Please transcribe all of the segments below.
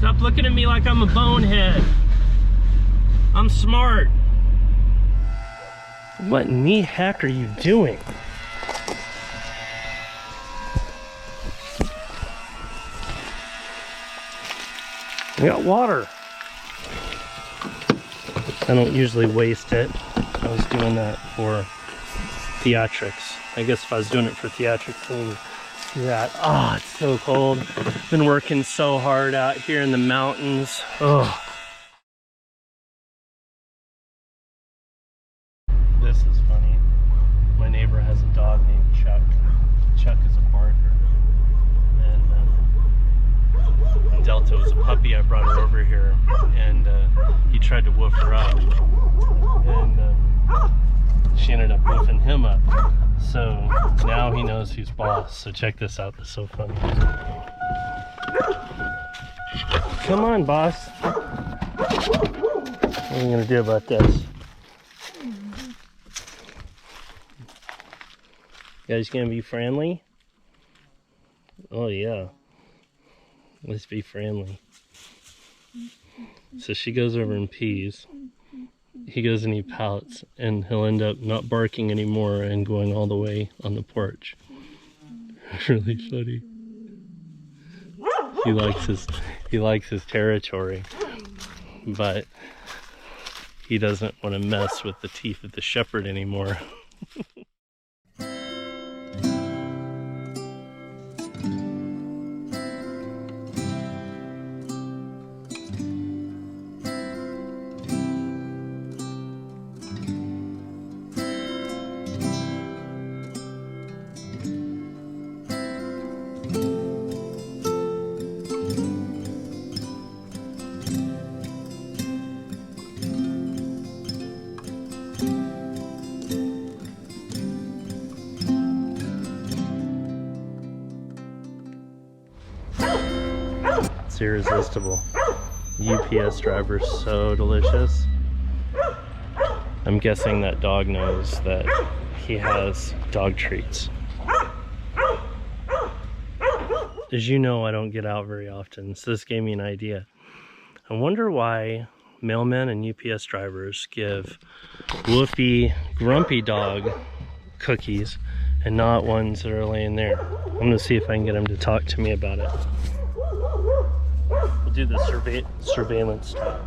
Stop looking at me like I'm a bonehead. I'm smart. What in the heck are you doing? We got water. I don't usually waste it. I was doing that for theatrics. I guess if I was doing it for theatrics, then do that. Oh, it's so cold. Been working so hard out here in the mountains. Oh. This is funny. My neighbor has a dog named Chuck. Chuck is a barker. And when Delta was a puppy, I brought her over here, and he tried to woof her up. And she ended up woofing him up. So now he knows who's boss. So check this out. This is so funny. Come on, boss. What are you gonna do about this? You guys gonna be friendly? Oh yeah. Let's be friendly. So she goes over and pees. He goes and he pouts, and he'll end up not barking anymore and going all the way on the porch. Really funny. He likes his territory, but he doesn't want to mess with the teeth of the shepherd anymore. It's irresistible. UPS driver's so delicious. I'm guessing that dog knows that he has dog treats. As you know, I don't get out very often, so this gave me an idea. I wonder why mailmen and UPS drivers give woofy, grumpy dog cookies and not ones that are laying there. I'm gonna see if I can get him to talk to me about it. We'll do the surveillance stuff.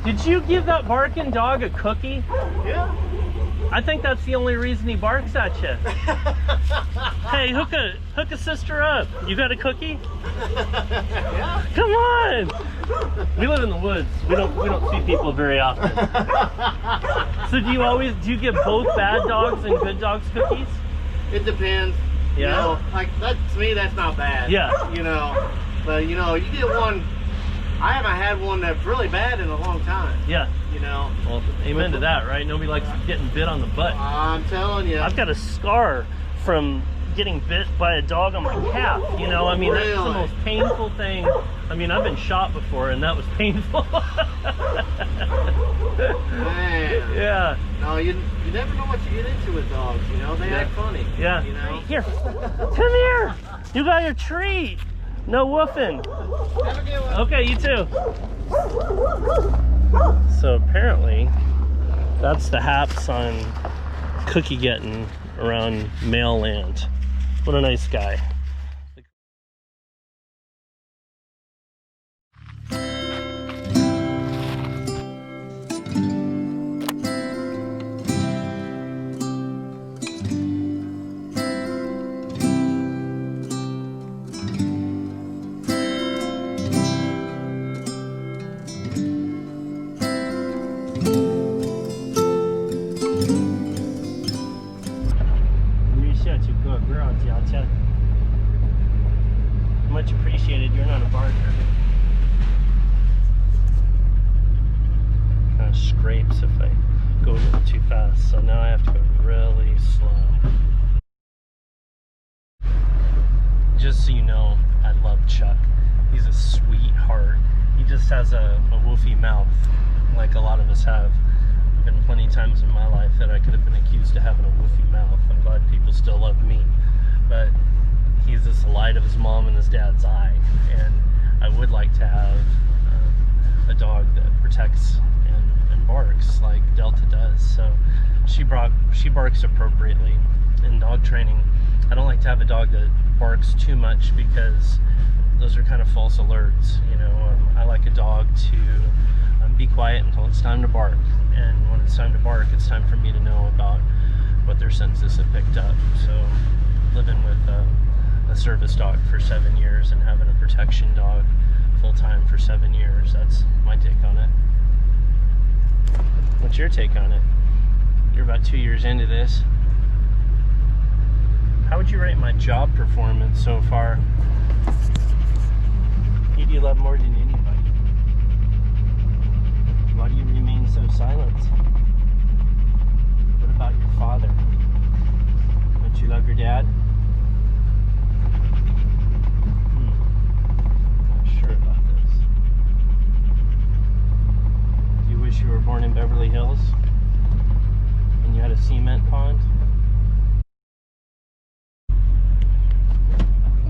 Did you give that barking dog a cookie? Yeah. I think that's the only reason he barks at you. Hey, hook a sister up. You got a cookie? Yeah. Come on. We live in the woods. We don't see people very often. So do you give both bad dogs and good dogs cookies? It depends. Yeah. You know, like that to me, that's not bad. Yeah. You know, but you know, you get one. I haven't had one that's really bad in a long time. Yeah. You know. Well, amen to that, right? Nobody likes getting bit on the butt. I'm telling you. I've got a scar from getting bit by a dog on my calf. You know, I mean, really? That's the most painful thing. I mean, I've been shot before, and that was painful. Man. Yeah. No, you never know what you get into with dogs. You know, they act funny. Yeah. You know. Here, come here. You got your treat. No woofing. Have a good one. Okay, you too. So apparently, that's the haps on cookie getting around mail land. What a nice guy. Much appreciated. You're not a barker. Kind of scrapes if I go a little too fast, so now I have to go really slow. Just so you know, I love Chuck. He's a sweetheart. He just has a woofy mouth, like a lot of us have. There have been plenty of times in my life that I could have been accused of having a woofy mouth. I'm glad people still love me, but he's this light sight of his mom and his dad's eye, and I would like to have a dog that protects and barks like Delta does. So she barks appropriately in dog training. I don't like to have a dog that barks too much because those are kind of false alerts. You know, I like a dog to be quiet until it's time to bark, and when it's time to bark, it's time for me to know about what their senses have picked up. So living with a service dog for 7 years and having a protection dog full-time for 7 years, that's my take on it. What's your take on it? You're about 2 years into this. How would you rate my job performance so far? Who do you love more than anybody? Why do you remain so silent? What about your father? Don't you love your dad? Not sure about this. Do you wish you were born in Beverly Hills and you had a cement pond?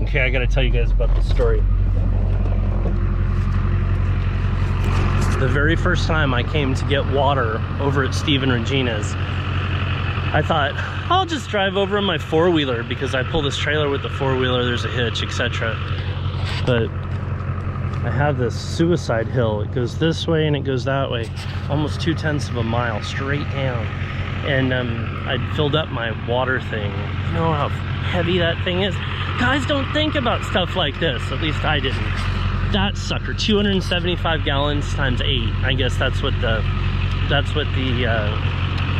Okay, I gotta tell you guys about this story. The very first time I came to get water over at Steve and Regina's, I thought, I'll just drive over in my four-wheeler because I pull this trailer with the four-wheeler, there's a hitch, etc. But I have this suicide hill. It goes this way and it goes that way, almost 2/10 of a mile straight down. And I'd filled up my water thing. You know how heavy that thing is? Guys don't think about stuff like this. At least I didn't. That sucker, 275 gallons times 8. I guess that's what the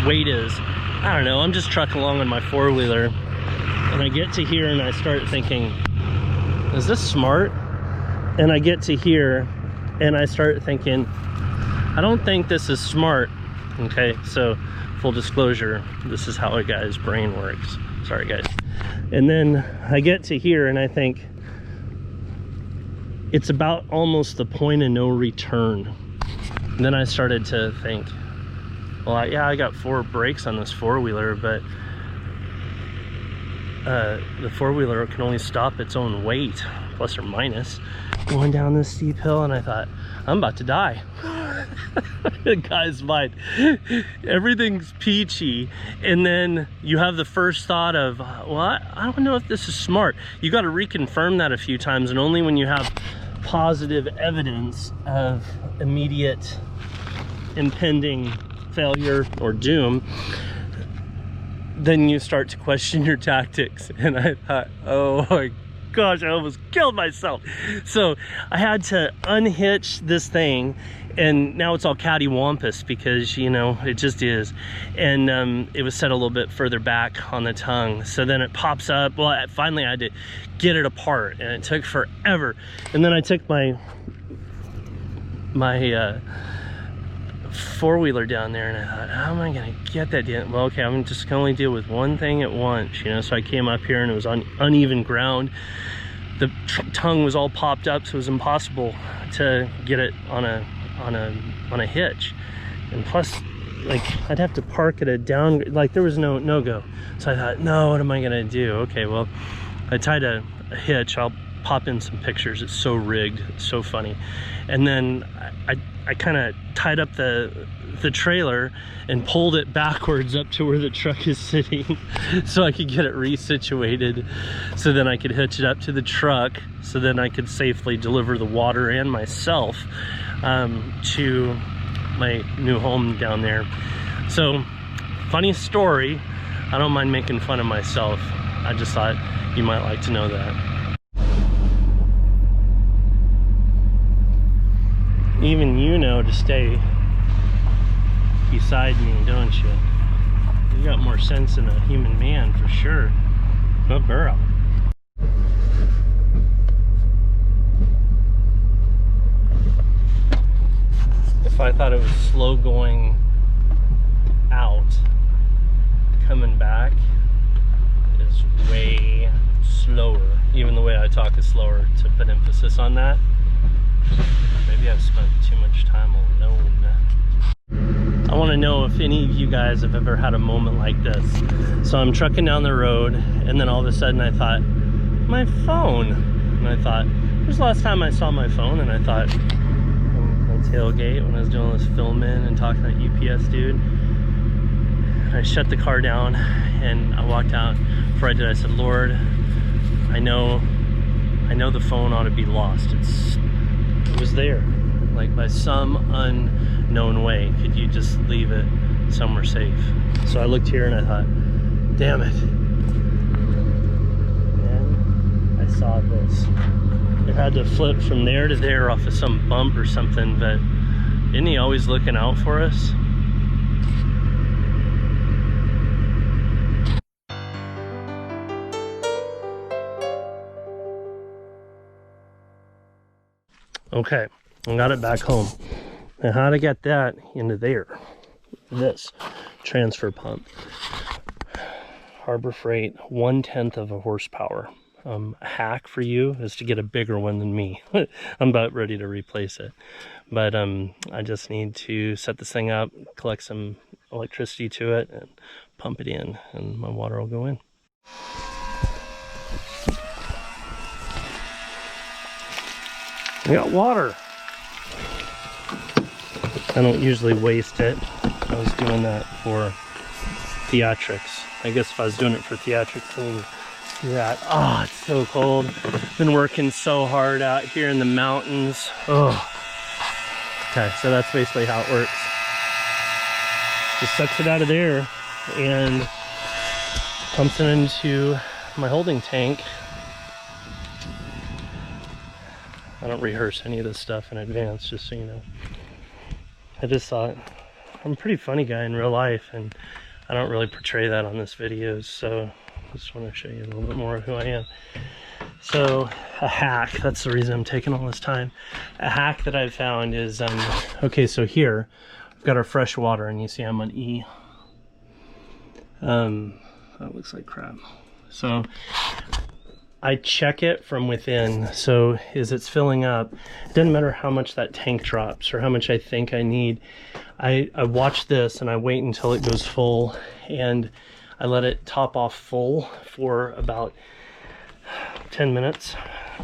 weight is. I don't know. I'm just trucking along on my four-wheeler, and I get to here and I start thinking, is this smart? And I get to here and I start thinking, I don't think this is smart. Okay, so full disclosure, this is how a guy's brain works. Sorry guys. And then I get to here and I think, it's about almost the point of no return. And then I started to think, well, yeah, I got 4 brakes on this four-wheeler, but the four-wheeler can only stop its own weight, plus or minus, going down this steep hill. And I thought, I'm about to die. The guy's mind, everything's peachy, and then you have the first thought of, well, I don't know if this is smart. You got to reconfirm that a few times, and only when you have positive evidence of immediate impending failure or doom, then you start to question your tactics. And I thought, oh my gosh, I almost killed myself. So I had to unhitch this thing, and now it's all cattywampus because, you know, it just is. And it was set a little bit further back on the tongue. So then it pops up. Well, finally I had to get it apart, and it took forever. And then I took my four-wheeler down there, and I thought, how am I gonna get that down? Well, okay, I'm just gonna only deal with one thing at once, you know. So I came up here and it was on uneven ground. The tongue was all popped up, so it was impossible to get it on a hitch. And plus, like, I'd have to park at a down, like there was no go. So I thought, no, what am I gonna do? Okay, well, I tied a hitch. I'll pop in some pictures. It's so rigged, it's so funny. And then I kind of tied up the trailer and pulled it backwards up to where the truck is sitting so I could get it resituated, so then I could hitch it up to the truck, so then I could safely deliver the water and myself to my new home down there. So, funny story. I don't mind making fun of myself. I just thought you might like to know that. Even you know to stay beside me, don't you? You got more sense than a human man, for sure. Oh, girl. If I thought it was slow going out, coming back is way slower. Even the way I talk is slower, to put emphasis on that. Maybe I've spent too much time alone. I want to know if any of you guys have ever had a moment like this. So I'm trucking down the road, and then all of a sudden I thought, my phone. And I thought, it was the last time I saw my phone, and I thought, on the tailgate when I was doing all this filming and talking to that UPS dude, I shut the car down and I walked out. Before I did, I said, Lord, I know the phone ought to be lost. It was there, like by some unknown way. Could you just leave it somewhere safe? So I looked here and I thought, damn it. And I saw this. It had to flip from there to there off of some bump or something, but isn't he always looking out for us? Okay, I got it back home. Now how to get that into there? This transfer pump. Harbor Freight, 1/10 of a horsepower. A hack for you is to get a bigger one than me. I'm about ready to replace it. But I just need to set this thing up, collect some electricity to it, and pump it in, and my water will go in. We got water. I don't usually waste it. I was doing that for theatrics. I guess if I was doing it for theatrics, I would do that. Oh, it's so cold. Been working so hard out here in the mountains. Oh. Okay, so that's basically how it works. Just sucks it out of there and pumps it into my holding tank. I don't rehearse any of this stuff in advance, just so you know. I just thought, I'm a pretty funny guy in real life, and I don't really portray that on this video, so I just want to show you a little bit more of who I am. So, a hack, that's the reason I'm taking all this time. A hack that I've found is, okay, so here, I've got our fresh water, and you see I'm on E. That looks like crap. So, I check it from within. So as it's filling up, it doesn't matter how much that tank drops or how much I think I need. I watch this and I wait until it goes full, and I let it top off full for about 10 minutes,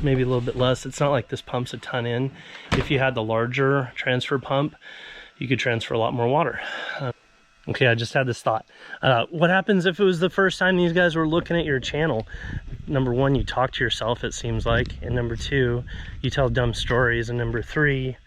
maybe a little bit less. It's not like this pumps a ton in. If you had the larger transfer pump, you could transfer a lot more water. Okay, I just had this thought. What happens if it was the first time these guys were looking at your channel? Number one, you talk to yourself, it seems like. And number two, you tell dumb stories. And number three,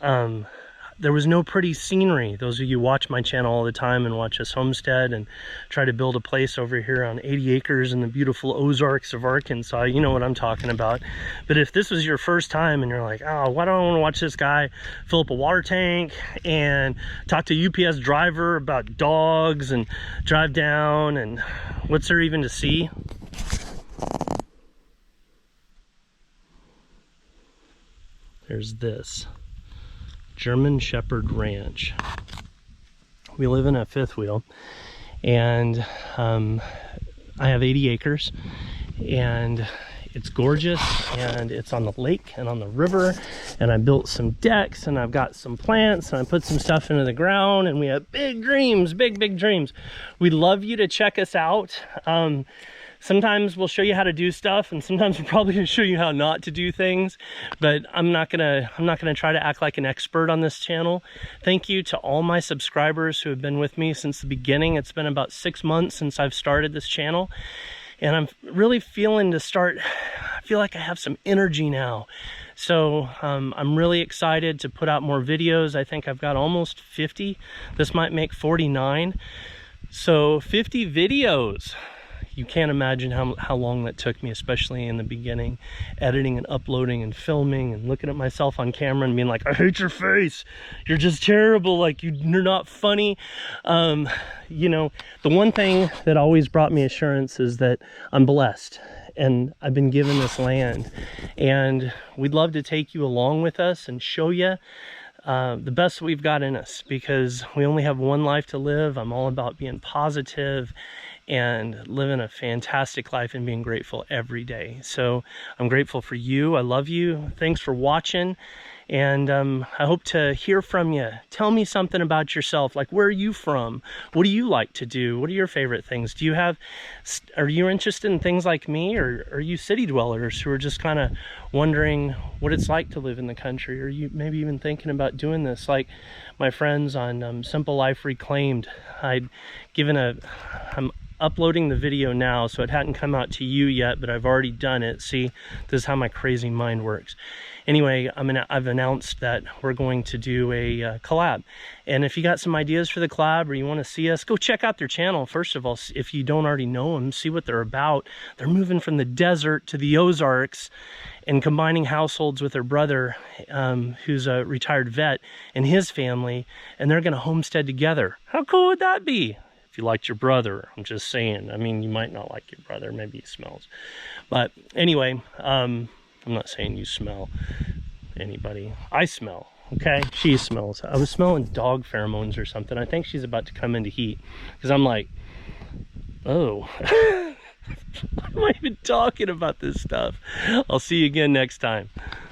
there was no pretty scenery. Those of you who watch my channel all the time and watch us homestead and try to build a place over here on 80 acres in the beautiful Ozarks of Arkansas, you know what I'm talking about. But if this was your first time and you're like, oh, why do I want to watch this guy fill up a water tank and talk to a UPS driver about dogs and drive down, and what's there even to see? There's this German Shepherd Ranch. We live in a fifth wheel, and I have 80 acres, and it's gorgeous, and it's on the lake and on the river, and I built some decks, and I've got some plants, and I put some stuff into the ground, and we have big dreams, big dreams. We'd love you to check us out. Sometimes we'll show you how to do stuff, and sometimes we're probably going to show you how not to do things, but I'm not gonna try to act like an expert on this channel. Thank you to all my subscribers who have been with me since the beginning. It's been about 6 months since I've started this channel, and I'm really feeling to start, I feel like I have some energy now. So I'm really excited to put out more videos. I think I've got almost 50. This might make 49. So 50 videos. You can't imagine how long that took me, especially in the beginning, editing and uploading and filming and looking at myself on camera and being like, I hate your face, you're just terrible, like you're not funny. You know, the one thing that always brought me assurance is that I'm blessed and I've been given this land, and we'd love to take you along with us and show you the best we've got in us, because we only have one life to live. I'm all about being positive and living a fantastic life and being grateful every day. So I'm grateful for you. I love you. Thanks for watching. And I hope to hear from you. Tell me something about yourself. Like, where are you from? What do you like to do? What are your favorite things? Are you interested in things like me, or are you city dwellers who are just kind of wondering what it's like to live in the country? Or you maybe even thinking about doing this, like my friends on Simple Life Reclaimed. I'm uploading the video now, so it hadn't come out to you yet, but I've already done it. See, this is how my crazy mind works. Anyway, I've announced that we're going to do a collab. And if you got some ideas for the collab, or you want to see us, go check out their channel. First of all, if you don't already know them, see what they're about. They're moving from the desert to the Ozarks and combining households with their brother, who's a retired vet, and his family, and they're going to homestead together. How cool would that be? If you liked your brother, I'm just saying. I mean, you might not like your brother, maybe he smells. But anyway, I'm not saying you smell anybody. I smell, okay? She smells. I was smelling dog pheromones or something. I think she's about to come into heat, because I'm like, oh, why am I even talking about this stuff? I'll see you again next time.